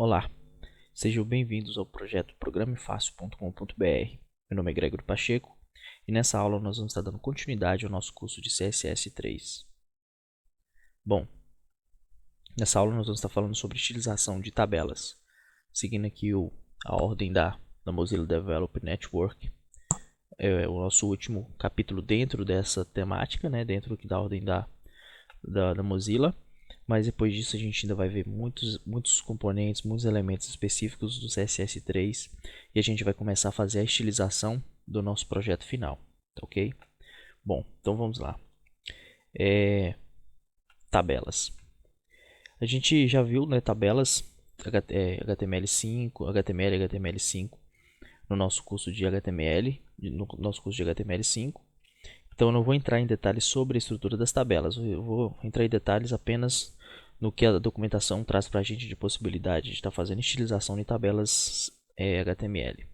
Olá, sejam bem-vindos ao projeto programefácil.com.br. Meu nome é Gregório Pacheco e nessa aula nós vamos estar dando continuidade ao nosso curso de CSS3. Bom, nessa aula nós vamos estar falando sobre estilização de tabelas, seguindo aqui a ordem da Mozilla Developer Network. É o nosso último capítulo dentro dessa temática, né, dentro da ordem da Mozilla. Mas depois disso a gente ainda vai ver muitos componentes, muitos elementos específicos do CSS3 e a gente vai começar a fazer a estilização do nosso projeto final, tá ok? Bom, então vamos lá. Tabelas. A gente já viu, né, tabelas HTML5, HTML e HTML5 no nosso curso de HTML, no nosso curso de HTML5. Então eu não vou entrar em detalhes sobre a estrutura das tabelas, eu vou entrar em detalhes apenas no que a documentação traz para a gente de possibilidade de estar fazendo estilização de tabelas HTML.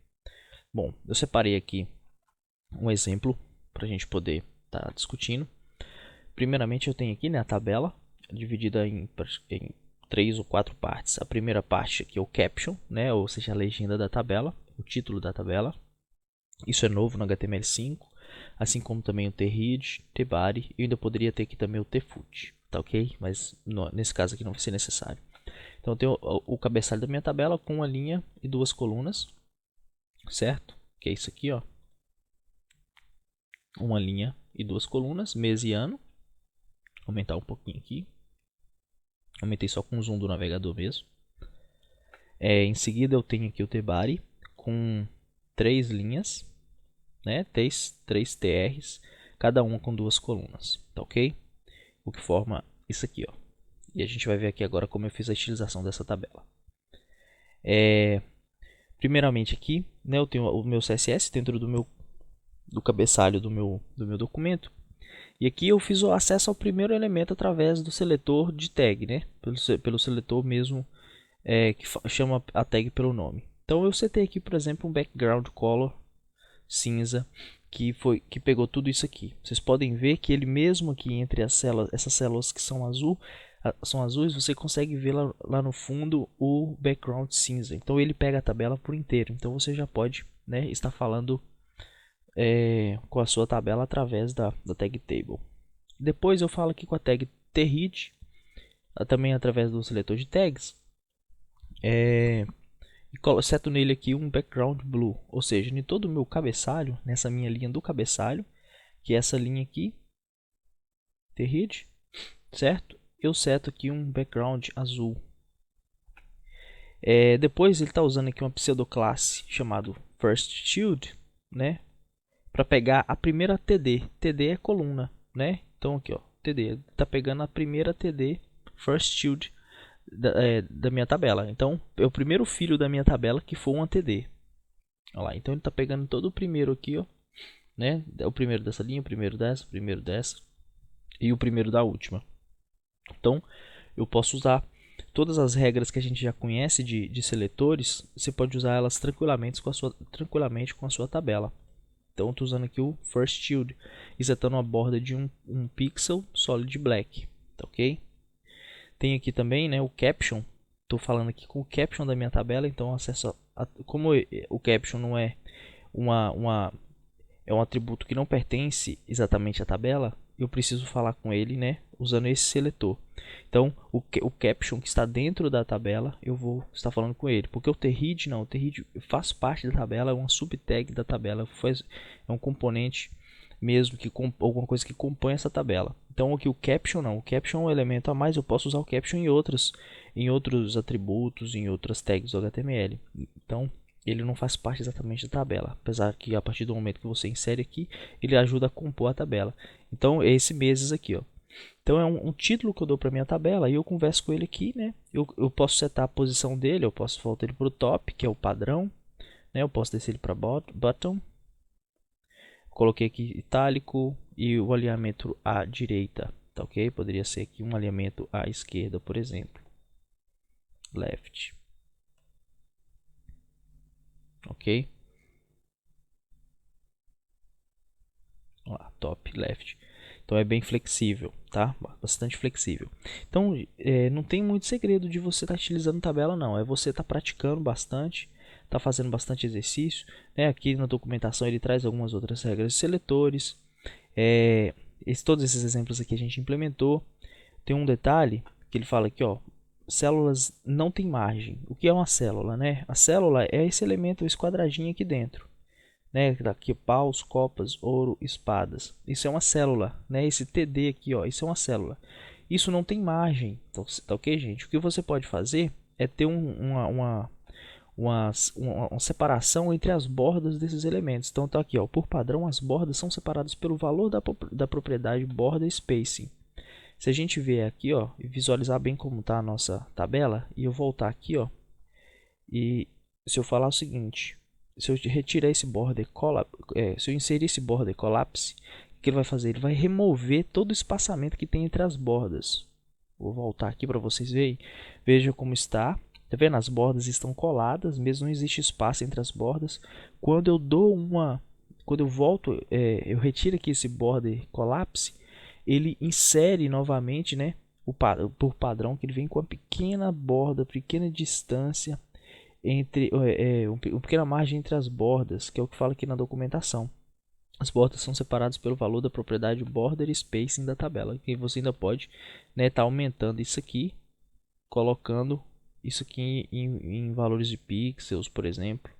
Bom, eu separei aqui um exemplo para a gente poder estar discutindo. Primeiramente eu tenho aqui, né, a tabela dividida em 3 ou 4 partes. A primeira parte aqui é o caption, né, ou seja, a legenda da tabela, o título da tabela. Isso é novo no HTML5, assim como também o theread, thebody, e ainda poderia ter aqui também o thefoot, tá ok? Mas nesse caso aqui não vai ser necessário. Então eu tenho o cabeçalho da minha tabela com uma linha e duas colunas, certo? Que é isso aqui, ó. Uma linha e duas colunas, mês e ano. Vou aumentar um pouquinho aqui. Aumentei só com o zoom do navegador mesmo. Em seguida eu tenho aqui o thebody com 3 linhas, né? Três TRs, cada uma com duas colunas, tá ok? O que forma isso aqui, ó. E a gente vai ver aqui agora como eu fiz a estilização dessa tabela. Primeiramente aqui, né, eu tenho o meu CSS dentro do cabeçalho do meu documento. E aqui eu fiz o acesso ao primeiro elemento através do seletor de tag, né? Pelo seletor mesmo que chama a tag pelo nome. Então eu setei aqui, por exemplo, um background color cinza que pegou tudo isso aqui. Vocês podem ver que ele mesmo aqui entre essas células que são azuis, você consegue ver lá no fundo o background cinza. Então ele pega a tabela por inteiro. Então você já pode, né, estar falando com a sua tabela através da tag table. Depois eu falo aqui com a tag theread, também através do seletor de tags. E seto nele aqui um background blue, ou seja, em todo o meu cabeçalho, nessa minha linha do cabeçalho, que é essa linha aqui, theread, certo? Eu seto aqui um background azul. Depois ele está usando aqui uma pseudoclasse chamado firstShield, né? Para pegar a primeira TD. TD é coluna, né? Então aqui, ó, TD está pegando a primeira TD firstShield da minha tabela. Então é o primeiro filho da minha tabela que for uma TD. Olha lá, então ele está pegando todo o primeiro aqui, ó, né? O primeiro dessa linha, o primeiro dessa e o primeiro da última. Então eu posso usar todas as regras que a gente já conhece de seletores, você pode usar elas tranquilamente com a sua tabela. Então estou usando aqui o firstShield e setando a borda de um pixel solid black, tá ok? Tem aqui também, né, o caption. Estou falando aqui com o caption da minha tabela, então acesso como o caption não é é um atributo que não pertence exatamente à tabela, eu preciso falar com ele, né, usando esse seletor. Então, o caption que está dentro da tabela, eu vou estar falando com ele. Porque o theread não, o theread faz parte da tabela, é uma subtag da tabela, é um componente mesmo, alguma coisa que compõe essa tabela. Então, aqui o caption não, o caption é um elemento a mais, eu posso usar o caption em outros atributos, em outras tags do HTML. Então, ele não faz parte exatamente da tabela, apesar que a partir do momento que você insere aqui, ele ajuda a compor a tabela. Então é esse meses aqui, ó. Então é um título que eu dou para minha tabela e eu converso com ele aqui, né? Eu posso setar a posição dele, eu posso voltar ele para o top, que é o padrão, né? Eu posso descer ele para bottom. Coloquei aqui itálico e o alinhamento à direita, tá ok? Poderia ser aqui um alinhamento à esquerda, por exemplo. Left. Ok? Lá, top left. Então é bem flexível, tá? Bastante flexível. Então não tem muito segredo de você estar utilizando tabela, não. É você estar praticando bastante, tá fazendo bastante exercício, né? Aqui na documentação ele traz algumas outras regras de seletores. Todos esses exemplos aqui a gente implementou. Tem um detalhe que ele fala aqui, ó, células não tem margem. O que é uma célula, né? A célula é esse elemento, esse quadradinho aqui dentro, né? Aqui paus, copas, ouro, espadas. Isso é uma célula, né? Esse TD aqui, ó, isso é uma célula. Isso não tem margem, tá ok, gente? O que você pode fazer é ter uma separação entre as bordas desses elementos. Então tá aqui, ó, por padrão as bordas são separadas pelo valor da propriedade border spacing. Se a gente vier aqui, ó, e visualizar bem como está a nossa tabela, e eu voltar aqui, ó, e se eu falar o seguinte, se eu retirar esse border se eu inserir esse border collapse, o que ele vai fazer? Ele vai remover todo o espaçamento que tem entre as bordas. Vou voltar aqui para vocês verem. Veja como está. Tá vendo? As bordas estão coladas, mesmo não existe espaço entre as bordas. Quando eu volto, eu retiro aqui esse border collapse, ele insere novamente, né, por padrão, que ele vem com uma pequena borda, pequena distância entre uma pequena margem entre as bordas, que é o que fala aqui na documentação. As bordas são separadas pelo valor da propriedade border spacing da tabela, que você ainda pode, né, tá aumentando isso aqui, colocando isso aqui em valores de pixels, por exemplo.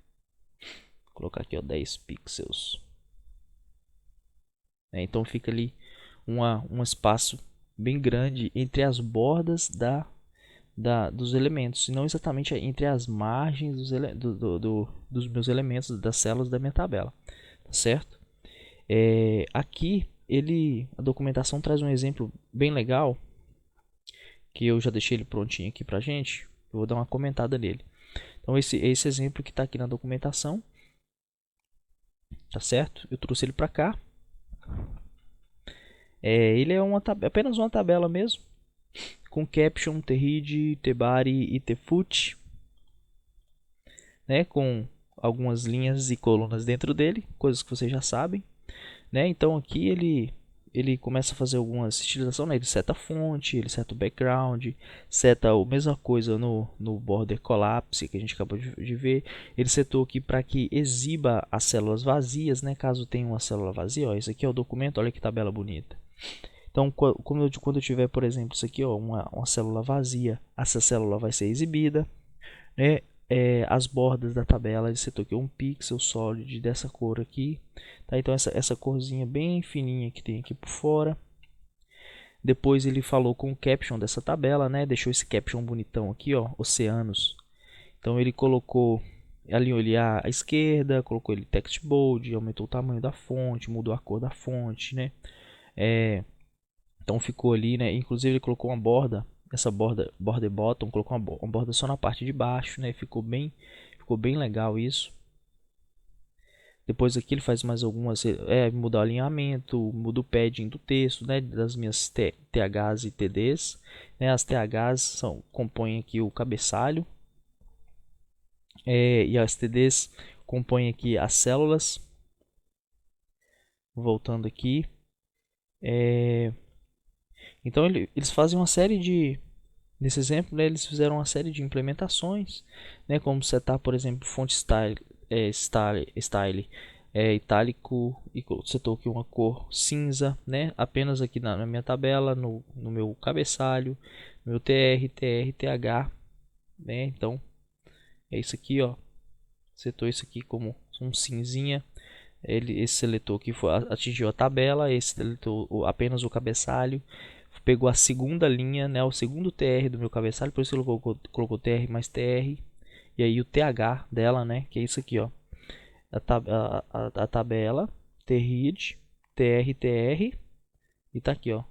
Vou colocar aqui, ó, 10 pixels. Então fica ali um espaço bem grande entre as bordas dos elementos, e não exatamente entre as margens dos meus elementos, das células da minha tabela, tá certo? Aqui a documentação traz um exemplo bem legal, que eu já deixei ele prontinho aqui pra gente. Eu vou dar uma comentada nele. Então esse exemplo que está aqui na documentação, tá certo? Eu trouxe ele para cá. Ele é apenas uma tabela mesmo, com caption, tRead, tbody e tfoot, né, com algumas linhas e colunas dentro dele, coisas que vocês já sabem, né? Então aqui ele começa a fazer algumas estilizações, né? Ele seta a fonte, ele seta o background, seta a mesma coisa no border collapse que a gente acabou de ver. Ele setou aqui para que exiba as células vazias, né? Caso tenha uma célula vazia, ó, esse aqui é o documento, olha que tabela bonita. Então, quando eu tiver, por exemplo, isso aqui, ó, uma célula vazia, essa célula vai ser exibida, né? As bordas da tabela, ele setou aqui um pixel sólido dessa cor aqui, tá? Então essa corzinha bem fininha que tem aqui por fora. Depois ele falou com o caption dessa tabela, né? Deixou esse caption bonitão aqui, ó, oceanos. Então ele colocou, alinhou ele à esquerda, colocou ele text bold, aumentou o tamanho da fonte, mudou a cor da fonte, né? Então ficou ali, né? Inclusive ele colocou uma borda, essa border bottom, colocou uma borda só na parte de baixo, né? Ficou bem legal isso. Depois aqui ele faz mais algumas, muda o alinhamento, muda o padding do texto, né? Das minhas THs e TDs, né? As THs compõem aqui o cabeçalho, e as TDs compõem aqui as células. Voltando aqui, então eles fazem uma série de, nesse exemplo, né, eles fizeram uma série de implementações, né, como setar, por exemplo, fonte style itálico, e setou aqui uma cor cinza, né, apenas aqui na minha tabela, no meu cabeçalho, meu TR, TH, né, então é isso aqui, ó, setou isso aqui como um cinzinha. Esse seletor aqui atingiu a tabela, esse seletor apenas o cabeçalho, pegou a segunda linha, né, o segundo TR do meu cabeçalho, por isso ele colocou TR mais TR, e aí o TH dela, né, que é isso aqui, ó, a tabela, tRead, TR, e tá aqui, ó,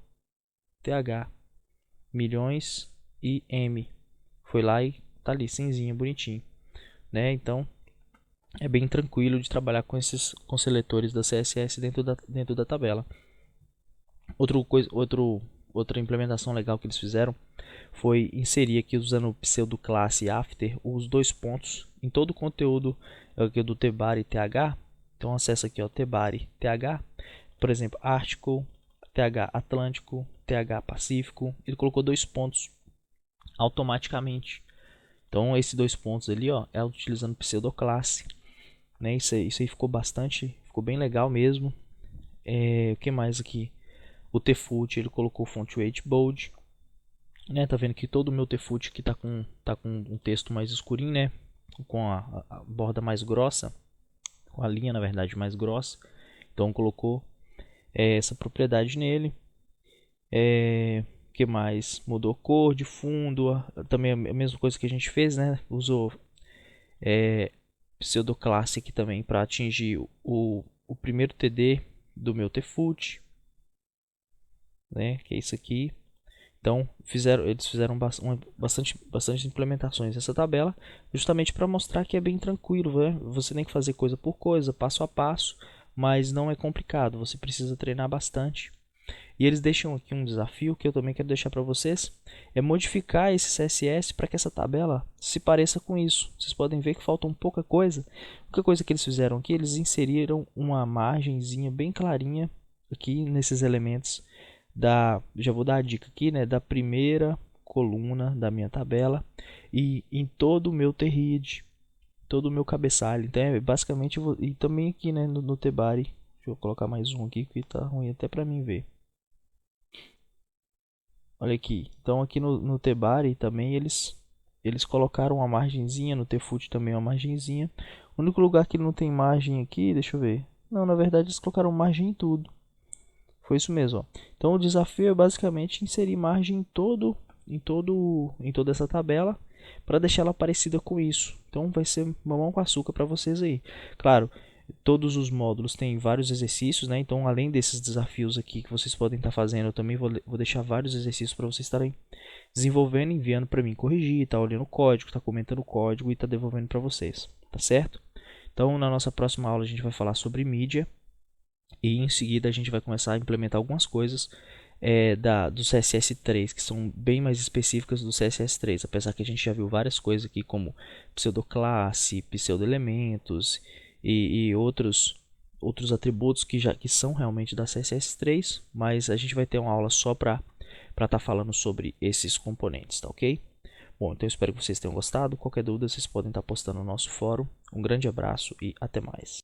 TH, milhões e M, foi lá e tá ali, cinzinho, bonitinho, né, então é bem tranquilo de trabalhar com seletores da CSS dentro da tabela. Outra implementação legal que eles fizeram foi inserir aqui, usando o pseudo classe after, os dois pontos em todo o conteúdo aqui do tbody th. Então acessa aqui, ó, tbody th, por exemplo, article, TH Atlântico, TH Pacífico. Ele colocou 2 pontos automaticamente. Então esses 2 pontos ali, ó, é utilizando pseudoclasse, né? Isso aí ficou bem legal mesmo. O que mais aqui? O Tfoot, ele colocou font weight bold, né? Tá vendo que todo o meu Tfoot aqui tá com um texto mais escurinho, né? Com a borda mais grossa, com a linha na verdade mais grossa. Então colocou essa propriedade nele. Que mais? Mudou cor de fundo, também a mesma coisa que a gente fez, né? Usou pseudoclasse aqui também para atingir o primeiro TD do meu Tfoot, né? Que é isso aqui. Então eles fizeram bastante implementações nessa tabela, justamente para mostrar que é bem tranquilo, né? Você tem que fazer coisa por coisa, passo a passo, mas não é complicado. Você precisa treinar bastante. E eles deixam aqui um desafio que eu também quero deixar para vocês, é modificar esse CSS para que essa tabela se pareça com isso. Vocês podem ver que falta pouca coisa. A única coisa que eles fizeram aqui, eles inseriram uma margenzinha bem clarinha aqui nesses elementos já vou dar a dica aqui, né, da primeira coluna da minha tabela e em todo o meu TRID, todo o meu cabeçalho. Então, basicamente, e também aqui, né, no Tbari. Deixa eu colocar mais um aqui que tá ruim até para mim ver. Olha aqui. Então aqui no Tbari também eles colocaram uma margenzinha, no Tfoot também uma margenzinha. O único lugar que não tem margem aqui, deixa eu ver. Não, na verdade eles colocaram margem em tudo. Foi isso mesmo, ó. Então o desafio é basicamente inserir margem em toda essa tabela para deixar ela parecida com isso. Então vai ser mamão com açúcar para vocês aí. Claro, todos os módulos têm vários exercícios, né? Então além desses desafios aqui que vocês podem estar fazendo, eu também vou deixar vários exercícios para vocês estarem desenvolvendo, enviando para mim corrigir, tá olhando o código, tá comentando o código e tá devolvendo para vocês, tá certo? Então na nossa próxima aula a gente vai falar sobre mídia. E em seguida a gente vai começar a implementar algumas coisas do CSS3 que são bem mais específicas do CSS3, apesar que a gente já viu várias coisas aqui como pseudoclasse, pseudoelementos e outros atributos que são realmente da CSS3, mas a gente vai ter uma aula só para estar falando sobre esses componentes, tá ok? Bom, então eu espero que vocês tenham gostado. Qualquer dúvida vocês podem estar postando no nosso fórum. Um grande abraço e até mais.